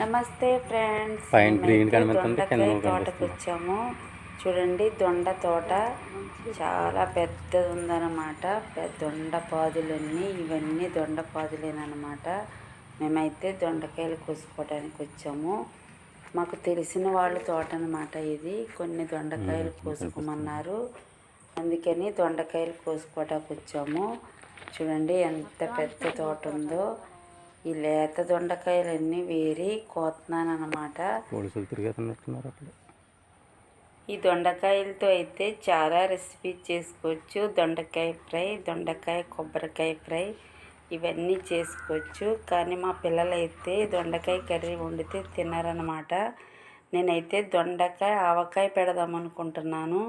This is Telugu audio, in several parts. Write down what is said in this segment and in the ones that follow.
నమస్తే ఫ్రెండ్స్, పైన గ్రీన్ మేమైతే కనిపిస్తుంది, కింద దొండకాయ తోటకు కనిపిస్తుంది. వచ్చాము. చూడండి, దొండ తోట చాలా పెద్దది ఉందన్నమాట. దొండ పాదులన్నీ ఇవన్నీ దొండ పాదులేనమాట. మేమైతే దొండకాయలు కోసుకోవడానికి వచ్చాము. మాకు తెలిసిన వాళ్ళ తోట అనమాట ఇది. కొన్ని దొండకాయలు కోసుకోమన్నారు, అందుకని దొండకాయలు కోసుకోవడానికి వచ్చాము. చూడండి ఎంత పెద్ద తోట ఉందో. ఈ లేత దొండకాయలన్నీ వేరి కోతున్నాను అన్నమాట. ఈ దొండకాయలతో అయితే చాలా రెసిపీ చేసుకోవచ్చు. దొండకాయ ఫ్రై, దొండకాయ కొబ్బరికాయ ఫ్రై ఇవన్నీ చేసుకోవచ్చు. కానీ మా పిల్లలైతే దొండకాయ కర్రీ వండితే తిన్నారనమాట. నేనైతే దొండకాయ ఆవకాయ పెడదాం అనుకుంటున్నాను.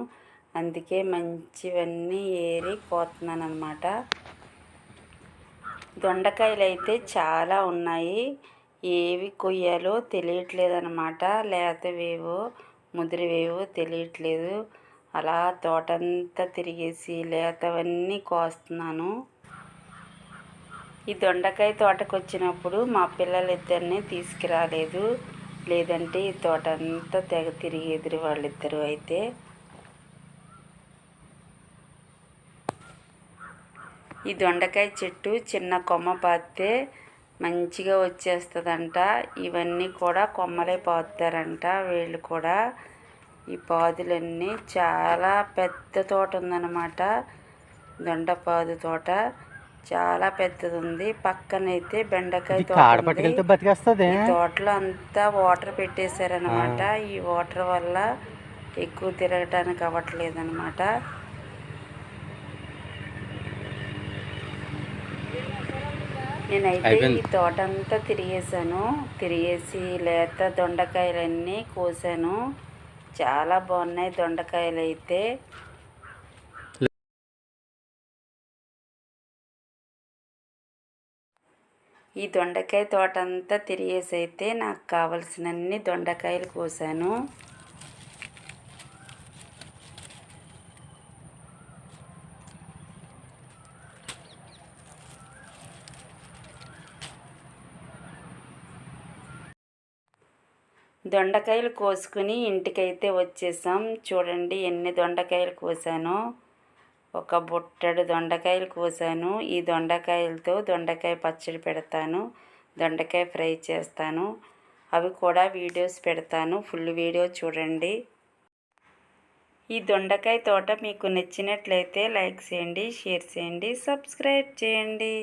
అందుకే మంచివన్నీ ఏరి కోతున్నాను అనమాట. దొండకాయలు అయితే చాలా ఉన్నాయి. ఏవి కొయ్యాలో తెలియట్లేదన్నమాట. లేతవేవో ముదిరివేవో తెలియట్లేదు. అలా తోటంతా తిరిగేసి లేతవన్నీ కోస్తున్నాను. ఈ దొండకాయ తోటకు వచ్చినప్పుడు మా పిల్లలిద్దరిని తీసుకురాలేదు, లేదంటే ఈ తోటంతా తెగ తిరిగేదిరి వాళ్ళిద్దరూ. అయితే ఈ దొండకాయ చెట్టు చిన్న కొమ్మ పాతితే మంచిగా వచ్చేస్తుందంట. ఇవన్నీ కూడా కొమ్మలే పాతారంట వీళ్ళు కూడా. ఈ పాదులన్నీ చాలా పెద్ద తోట ఉందన్నమాట. దొండపాదు తోట చాలా పెద్దది ఉంది. పక్కనైతే బెండకాయ తోట ఉంది. ఈ తోటలో అంతా వాటర్ పెట్టేశారనమాట. ఈ వాటర్ వల్ల ఎక్కువ తిరగటానికి అవ్వట్లేదు అనమాట. నేనైతే ఈ తోట అంతా తిరిగేసి లేత దొండకాయలన్నీ కోసాను. చాలా బాగున్నాయి దొండకాయలు అయితే. ఈ దొండకాయ తోట అంతా తిరిగేసి అయితే నాకు కావలసినన్ని దొండకాయలు కోసాను. దొండకాయలు కోసుకుని ఇంటికైతే వచ్చేసాం. చూడండి ఎన్ని దొండకాయలు కోసానో. ఒక బుట్టడు దొండకాయలు కోసాను. ఈ దొండకాయలతో దొండకాయ పచ్చడి పెడతాను, దొండకాయ ఫ్రై చేస్తాను. అవి కూడా వీడియోస్ పెడతాను, ఫుల్ వీడియో చూడండి. ఈ దొండకాయ తోట మీకు నచ్చినట్లయితే లైక్ చేయండి, షేర్ చేయండి, సబ్స్క్రైబ్ చేయండి.